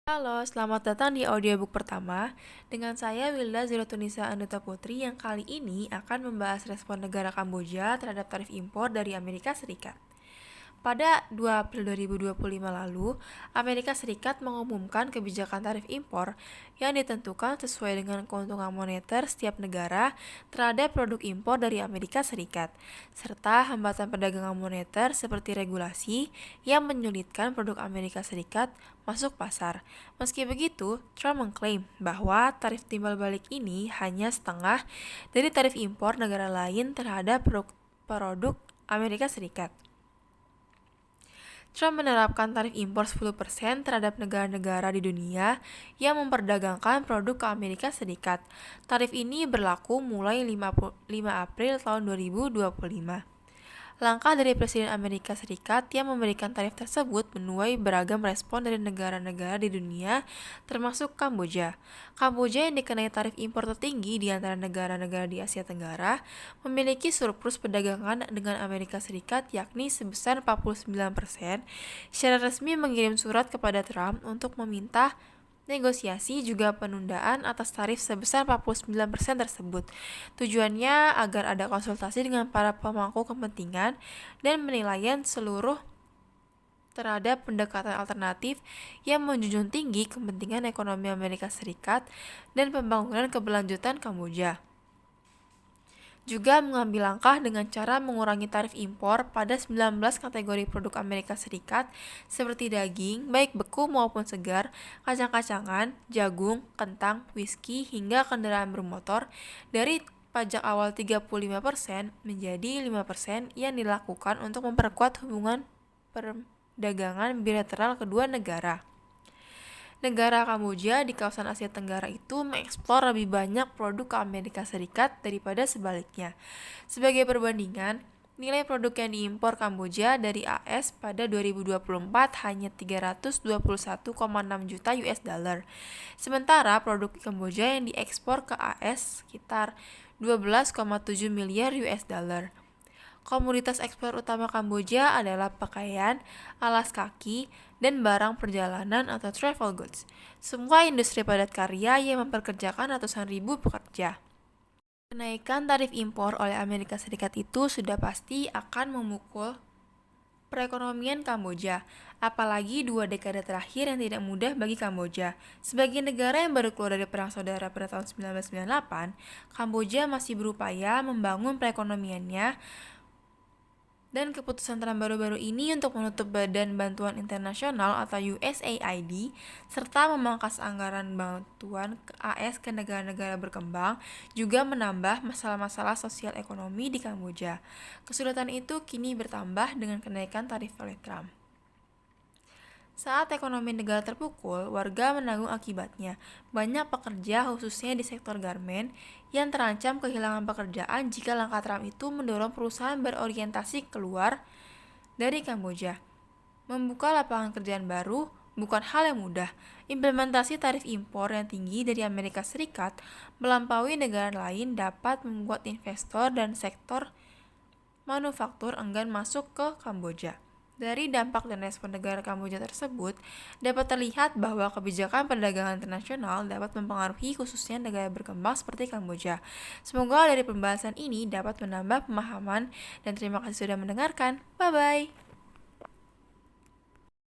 Halo, selamat datang di audiobook pertama. Dengan saya Wilda Zirotunisa Anduta Putri yang kali ini akan membahas respon negara Kamboja terhadap tarif impor dari Amerika Serikat. Pada 2 April 2025 lalu, Amerika Serikat mengumumkan kebijakan tarif impor yang ditentukan sesuai dengan keuntungan moneter setiap negara terhadap produk impor dari Amerika Serikat, serta hambatan perdagangan moneter seperti regulasi yang menyulitkan produk Amerika Serikat masuk pasar. Meski begitu, Trump mengklaim bahwa tarif timbal balik ini hanya setengah dari tarif impor negara lain terhadap produk Amerika Serikat. Trump menerapkan tarif impor 10% terhadap negara-negara di dunia yang memperdagangkan produk ke Amerika Serikat. Tarif ini berlaku mulai 5 April tahun 2025. Langkah dari Presiden Amerika Serikat yang memberikan tarif tersebut menuai beragam respon dari negara-negara di dunia, termasuk Kamboja. Kamboja yang dikenai tarif impor tertinggi di antara negara-negara di Asia Tenggara, memiliki surplus perdagangan dengan Amerika Serikat yakni sebesar 49%, secara resmi mengirim surat kepada Trump untuk meminta negosiasi juga penundaan atas tarif sebesar 49% tersebut. Tujuannya agar ada konsultasi dengan para pemangku kepentingan dan penilaian seluruh terhadap pendekatan alternatif yang menjunjung tinggi kepentingan ekonomi Amerika Serikat dan pembangunan keberlanjutan Kamboja. Juga mengambil langkah dengan cara mengurangi tarif impor pada 19 kategori produk Amerika Serikat seperti daging, baik beku maupun segar, kacang-kacangan, jagung, kentang, whisky, hingga kendaraan bermotor dari pajak awal 35% menjadi 5% yang dilakukan untuk memperkuat hubungan perdagangan bilateral kedua negara. Negara Kamboja di kawasan Asia Tenggara itu mengeksplor lebih banyak produk ke Amerika Serikat daripada sebaliknya. Sebagai perbandingan, nilai produk yang diimpor Kamboja dari AS pada 2024 hanya 321,6 juta US dollar. Sementara produk Kamboja yang diekspor ke AS sekitar 12,7 miliar US dollar. Komoditas ekspor utama Kamboja adalah pakaian, alas kaki, dan barang perjalanan atau travel goods. Semua industri padat karya yang mempekerjakan ratusan ribu pekerja. Kenaikan tarif impor oleh Amerika Serikat itu sudah pasti akan memukul perekonomian Kamboja, apalagi 2 dekade terakhir yang tidak mudah bagi Kamboja. Sebagai negara yang baru keluar dari perang saudara pada tahun 1998, Kamboja masih berupaya membangun perekonomiannya, dan keputusan Trump baru-baru ini untuk menutup Badan Bantuan Internasional atau USAID serta memangkas anggaran bantuan ke AS ke negara-negara berkembang juga menambah masalah-masalah sosial ekonomi di Kamboja. Kesulitan itu kini bertambah dengan kenaikan tarif oleh Trump. Saat ekonomi negara terpukul, warga menanggung akibatnya. Banyak pekerja, khususnya di sektor garmen, yang terancam kehilangan pekerjaan jika langkah Trump itu mendorong perusahaan berorientasi keluar dari Kamboja. Membuka lapangan kerjaan baru bukan hal yang mudah. Implementasi tarif impor yang tinggi dari Amerika Serikat melampaui negara lain dapat membuat investor dan sektor manufaktur enggan masuk ke Kamboja. Dari dampak dan respon negara Kamboja tersebut, dapat terlihat bahwa kebijakan perdagangan internasional dapat mempengaruhi khususnya negara berkembang seperti Kamboja. Semoga dari pembahasan ini dapat menambah pemahaman dan terima kasih sudah mendengarkan. Bye-bye!